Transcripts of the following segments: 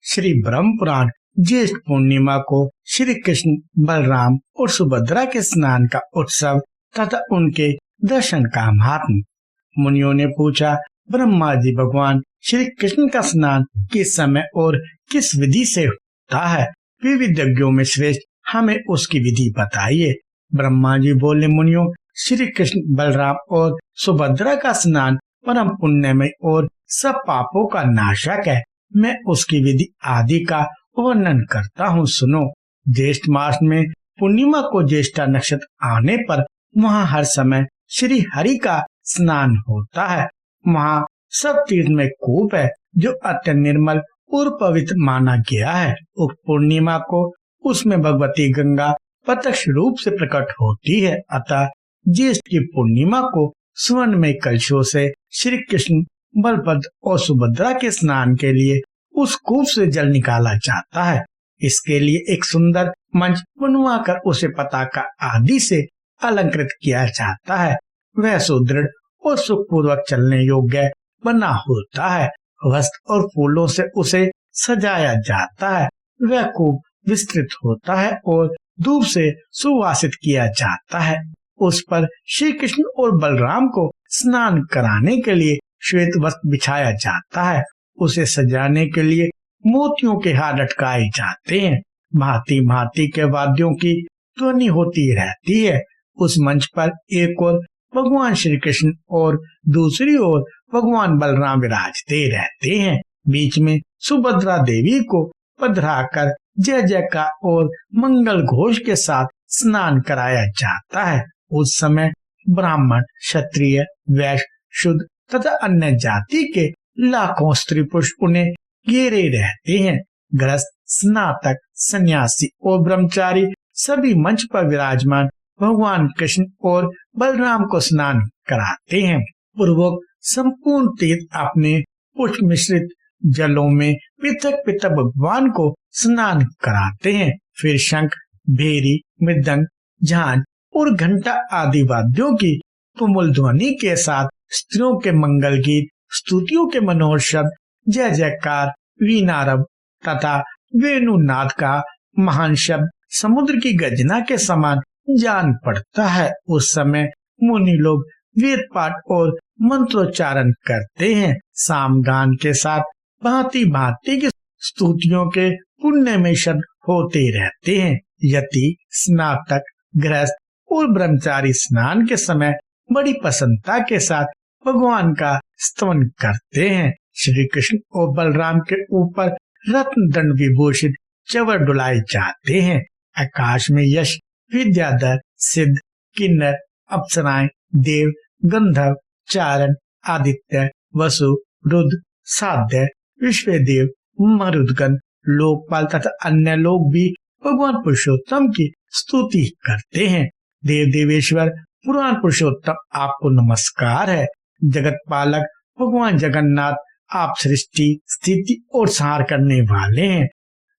श्री ब्रह्म पुराण ज्येष्ठ पूर्णिमा को श्री कृष्ण, बलराम और सुभद्रा के स्नान का उत्सव तथा उनके दर्शन का महात्म। मुनियों ने पूछा, ब्रह्मा जी, भगवान श्री कृष्ण का स्नान किस समय और किस विधि से होता है? विविधज्ञों में श्रेष्ठ हमें उसकी विधि बताइए। ब्रह्मा जी बोले, मुनियों, श्री कृष्ण, बलराम और सुभद्रा का स्नान परम पुण्यमय और सब पापों का नाशक है। मैं उसकी विधि आदि का वर्णन करता हूँ, सुनो। ज्येष्ठ मास में पूर्णिमा को ज्येष्ठा नक्षत्र आने पर वहाँ हर समय श्री हरि का स्नान होता है। वहाँ सब तीर्थ में कूप है जो अत्यंत निर्मल और पवित्र माना गया है। उक्त पूर्णिमा को उसमें भगवती गंगा प्रत्यक्ष रूप से प्रकट होती है। अतः ज्येष्ठ की पूर्णिमा को स्वर्ण में कलशों से श्री कृष्ण, बलभद्र और सुभद्रा के स्नान के लिए उस कूप से जल निकाला जाता है। इसके लिए एक सुंदर मंच बनवाकर उसे पताका आदि से अलंकृत किया जाता है। वह सुदृढ़ और सुखपूर्वक चलने योग्य बना होता है। वस्त्र और फूलों से उसे सजाया जाता है। वह कूप विस्तृत होता है और धूप से सुवासित किया जाता है। उस पर श्री कृष्ण और बलराम को स्नान कराने के लिए श्वेत वस्त्र बिछाया जाता है। उसे सजाने के लिए मोतियों के हार लटकाए जाते हैं। भांति भांति के वाद्यों की ध्वनि होती रहती है। उस मंच पर एक ओर भगवान श्री कृष्ण और दूसरी ओर भगवान बलराम विराजते रहते हैं। बीच में सुभद्रा देवी को पधराकर जय जयकार और मंगल घोष के साथ स्नान कराया जाता है। उस समय ब्राह्मण, क्षत्रिय, वैश्य, शूद्र तथा अन्य जाति के लाखों स्त्री पुरुष उन्हें घेरे रहते हैं। गृहस्थ, स्नातक, सन्यासी और ब्रह्मचारी सभी मंच पर विराजमान भगवान कृष्ण और बलराम को स्नान कराते हैं। पूर्वक संपूर्ण तीर्थ अपने पुष्प मिश्रित जलों में पृथक पृथक भगवान को स्नान कराते हैं। फिर शंख, भेरी, मृदंग, झांझ और घंटा आदि वाद्यों की तुमुल ध्वनि के साथ स्त्रियों के मंगल गीत, स्तुतियों के मनोहर शब्द, जय जयकार, वीणारव तथा वेणुनाद का महान शब्द समुद्र की गर्जना के समान जान पड़ता है। उस समय मुनि लोग वेद पाठ और मंत्रोच्चारण करते हैं। सामगान के साथ भांति भांति की स्तुतियों के पुण्य में शब्द होते रहते हैं। यति, स्नातक, गृहस्थ और ब्रह्मचारी स्नान के समय बड़ी प्रसन्नता के साथ भगवान का स्तवन करते हैं। श्री कृष्ण और बलराम के ऊपर रत्न दंड विभूषित चवर डुलाए जाते हैं। आकाश में यश, विद्याधर, सिद्ध, किन्नर, अप्सराएं, देव, गंधर्व, चारण, आदित्य, वसु, रुद्र, साध्य, विश्वदेव, मरुदगण, लोकपाल तथा अन्य लोग भी भगवान पुरुषोत्तम की स्तुति करते हैं। देव देवेश्वर पुराण पुरुषोत्तम, आपको नमस्कार है। जगत पालक भगवान जगन्नाथ, आप सृष्टि, स्थिति और संहार करने वाले हैं।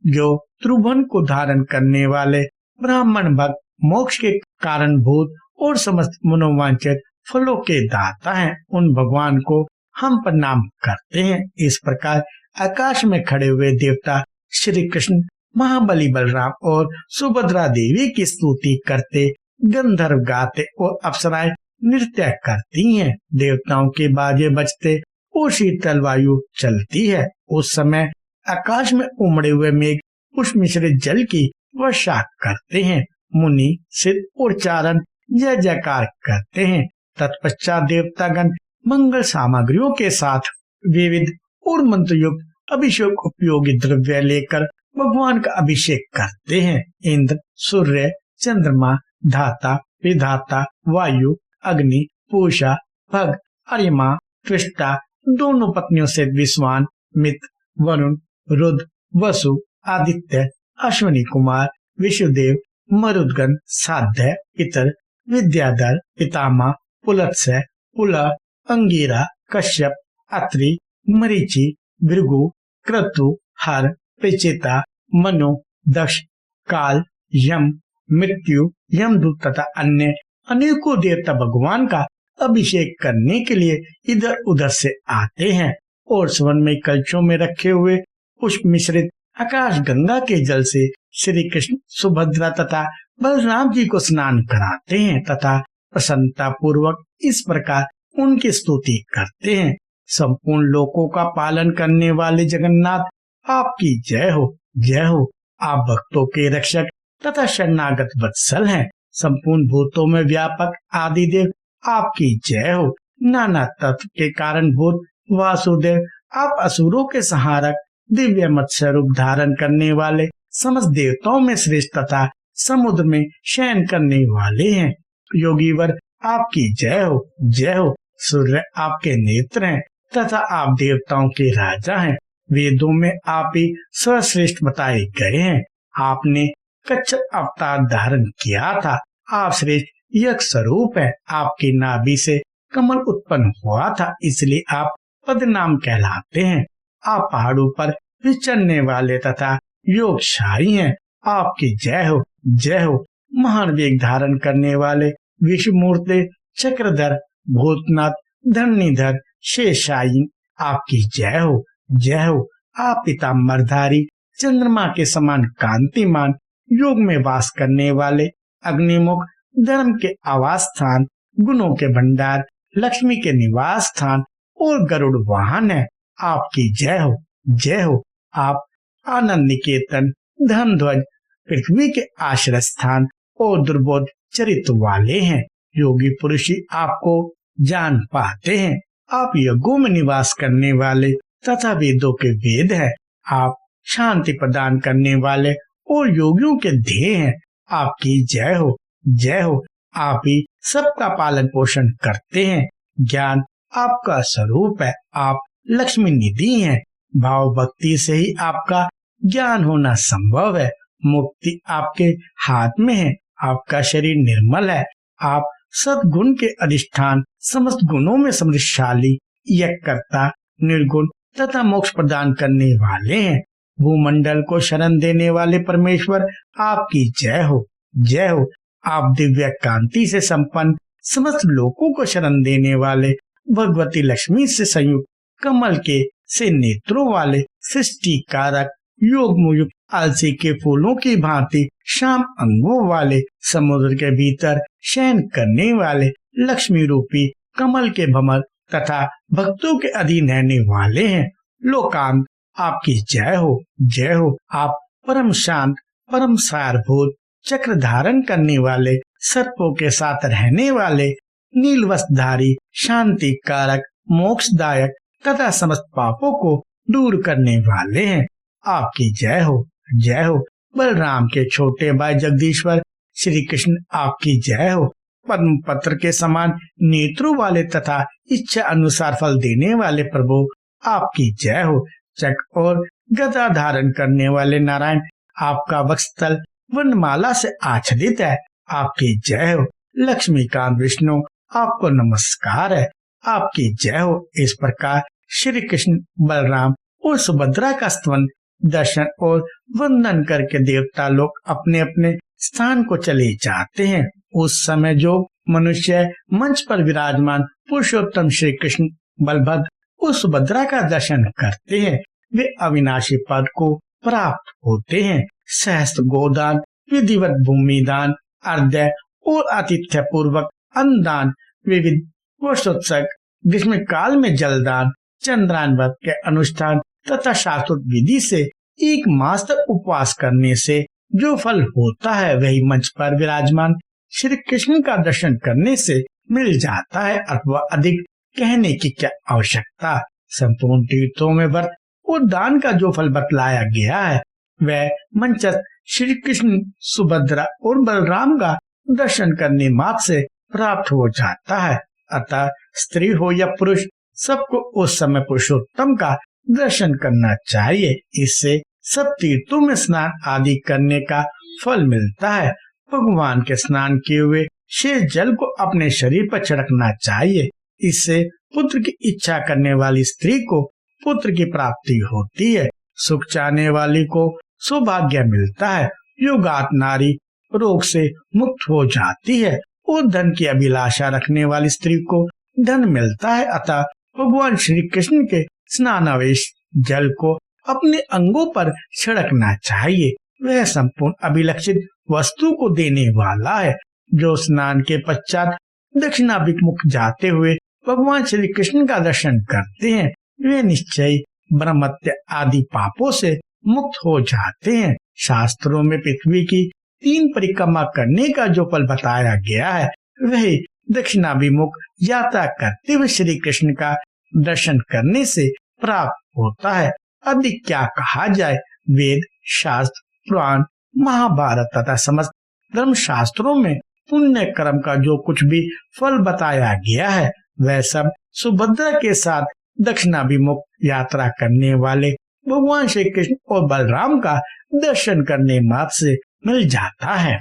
जो त्रिभुवन को धारण करने वाले ब्राह्मण भक्त, मोक्ष के कारण भूत और समस्त मनोवांछित फलों के दाता हैं। उन भगवान को हम प्रणाम करते हैं। इस प्रकार आकाश में खड़े हुए देवता श्री कृष्ण, महाबली बलराम और सुभद्रा देवी की स्तुति करते, गंधर्व गाते और अप्सराएं नृत्य करती हैं। देवताओं के बाजे बजते और शीतल वायु चलती है। उस समय आकाश में उमड़े हुए मेघ पुष्प मिश्रित जल की वर्षा करते हैं। मुनि, सिद्ध और चारण जय जयकार करते हैं। तत्पश्चात देवतागण मंगल सामग्रियों के साथ विविध और मंत्र युक्त अभिषेक उपयोगी द्रव्य लेकर भगवान का अभिषेक करते हैं। इंद्र, सूर्य, चंद्रमा, धाता, विधाता, वायु, अग्नि, पूषा, भग, अर्यमा, त्विष्टा, दोनों पत्नियों से विश्वान, मित्र, वरुण, रुद्र, वसु, आदित्य, अश्विनी कुमार, विष्णुदेव, मरुदगण, साध्य, पितर, विद्याधर, पितामह, पुलत्स्य, पुलह, अंगिरा, कश्यप, अत्रि, मरीचि, भृगु, क्रतु, हर, प्रचेता, मनु, दक्ष, काल, यम, मृत्यु, यमदूत तथा अन्य अनेकों देवता भगवान का अभिषेक करने के लिए इधर उधर से आते हैं और स्वर्ण में कलशों में रखे हुए पुष्प मिश्रित आकाश गंगा के जल से श्री कृष्ण सुभद्रा तथा बलराम जी को स्नान कराते हैं तथा प्रसन्नता पूर्वक इस प्रकार उनकी स्तुति करते हैं। संपूर्ण लोकों का पालन करने वाले जगन्नाथ, आपकी जय हो, जय हो। आप भक्तों के रक्षक तथा शरणागत वत्सल हैं। संपूर्ण भूतों में व्यापक आदिदेव, आपकी जय हो। नाना तत्व के कारण भूत वासुदेव, आप असुरों के संहारक, दिव्य मत्स्य रूप धारण करने वाले, समस्त देवताओं में श्रेष्ठ तथा समुद्र में शयन करने वाले हैं। योगीवर, आपकी जय हो, जय हो। सूर्य आपके नेत्र हैं तथा आप देवताओं के राजा हैं। वेदों में आप ही सर्वश्रेष्ठ बताए गए हैं। आपने कच्छ अवतार धारण किया था। आप श्रेष्ठ यज्ञ स्वरूप है। आपकी नाभि से कमल उत्पन्न हुआ था, इसलिए आप पद्मनाम कहलाते हैं। आप पहाड़ों पर विचरने वाले तथा योगशाली हैं। आपकी जय हो, जय हो। महान वेग धारण करने वाले विष्णुमूर्ति, चक्रधर, भूतनाथ, धरणीधर, शेषायी, आपकी जय हो, जय हो। आप पीताम्बरधारी, चंद्रमा के समान कांतिमान, योग में वास करने वाले, अग्निमुख, धर्म के आवास स्थान, गुणों के भंडार, लक्ष्मी के निवास स्थान और गरुड़ वाहन है। आपकी जय हो, जय हो। आप आनंद निकेतन, धनध्वज, पृथ्वी के आश्रय स्थान और दुर्बोध चरित्र वाले हैं। योगी पुरुष ही आपको जान पाते हैं। आप यज्ञों में निवास करने वाले तथा वेदों के वेद हैं। आप शांति प्रदान करने वाले और योगियों के ध्येय हैं। आपकी जय हो, जय हो। आप ही सबका पालन पोषण करते हैं। ज्ञान आपका स्वरूप है। आप लक्ष्मी निधि हैं। भाव भक्ति से ही आपका ज्ञान होना संभव है। मुक्ति आपके हाथ में है। आपका शरीर निर्मल है। आप सद्गुण के अधिष्ठान, समस्त गुणों में समृद्धशाली, यज्ञकर्ता, निर्गुण तथा मोक्ष प्रदान करने वाले हैं। भूमंडल को शरण देने वाले परमेश्वर, आपकी जय हो, जय हो। आप दिव्य कांति से संपन्न, समस्त लोकों को शरण देने वाले, भगवती लक्ष्मी से संयुक्त, कमल के से नेत्रों वाले, सृष्टि कारक, योग मुयुक्त, अलसी के फूलों की भांति श्याम अंगों वाले, समुद्र के भीतर शयन करने वाले, लक्ष्मी रूपी कमल के भमर तथा भक्तों के अधीन रहने वाले हैं। लोकांत, आपकी जय हो, जय हो। आप परम शांत, परम सारभूत, चक्र धारण करने वाले, सर्पों के साथ रहने वाले, नील वस्त्रधारी, शांति कारक, मोक्षदायक तथा समस्त पापों को दूर करने वाले हैं। आपकी जय हो, जय हो। बलराम के छोटे भाई जगदीश्वर श्री कृष्ण, आपकी जय हो। पद्म पत्र के समान नेत्रों वाले तथा इच्छा अनुसार फल देने वाले प्रभु, आपकी जय हो। चक्र और गदा धारण करने वाले नारायण, आपका वक्षस्थल वनमाला से आच्छादित है। आपकी जय हो। लक्ष्मीकांत विष्णु, आपको नमस्कार है। आपकी जय हो। इस प्रकार श्री कृष्ण, बलराम और सुभद्रा का स्तवन, दर्शन और वंदन करके देवता लोग अपने अपने स्थान को चले जाते हैं। उस समय जो मनुष्य मंच पर विराजमान पुरुषोत्तम श्री कृष्ण, बलभद्र और सुभद्रा का दर्शन करते हैं, वे अविनाशी पद को प्राप्त होते हैं। सहस्त्र गोदान, विधिवत भूमिदान, अर्घ्य और आतिथ्य पूर्वक अन्नदान, विविध वर्षोत्सव, ग्रीष्म काल में जलदान, चंद्रायन व्रत के अनुष्ठान तथा शास्त्रोक्त विधि से एक मास तक उपवास करने से जो फल होता है, वही मंच पर विराजमान श्री कृष्ण का दर्शन करने से मिल जाता है। अथवा अधिक कहने की क्या आवश्यकता। संपूर्ण तीर्थों में व्रत और दान का जो फल बतलाया गया है, वह मंचस्थ श्री कृष्ण, सुभद्रा और बलराम का दर्शन करने मात्र से प्राप्त हो जाता है। अतः स्त्री हो या पुरुष, सबको उस समय पुरुषोत्तम का दर्शन करना चाहिए। इससे सब तीर्थों में स्नान आदि करने का फल मिलता है। भगवान के स्नान किए हुए शेष जल को अपने शरीर पर छिड़कना चाहिए। इससे पुत्र की इच्छा करने वाली स्त्री को पुत्र की प्राप्ति होती है। सुख चाहने वाली को सौभाग्य मिलता है। योगात नारी रोग से मुक्त हो जाती है और धन की अभिलाषा रखने वाली स्त्री को धन मिलता है। अतः भगवान श्री कृष्ण के स्नानावेश जल को अपने अंगों पर छिड़कना चाहिए। वह संपूर्ण अभिलक्षित वस्तु को देने वाला है। जो स्नान के पश्चात दक्षिणाभिमुख जाते हुए भगवान श्री कृष्ण का दर्शन करते हैं, वे निश्चय ब्रह्मत्य आदि पापों से मुक्त हो जाते हैं। शास्त्रों में पृथ्वी की 3 परिक्रमा करने का जो फल बताया गया है, वह दक्षिणाभिमुख यात्रा करते हुए श्री कृष्ण का दर्शन करने से प्राप्त होता है। अधिक क्या कहा जाए। वेद, शास्त्र, पुराण, महाभारत तथा समस्त धर्म शास्त्रों में पुण्य कर्म का जो कुछ भी फल बताया गया है, वह सब सुभद्रा के साथ दक्षिणाभिमुख यात्रा करने वाले भगवान श्री कृष्ण और बलराम का दर्शन करने मात्र से मिल जाता है।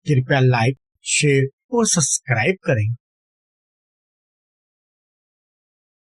कृपया लाइक, शेयर और सब्सक्राइब करें।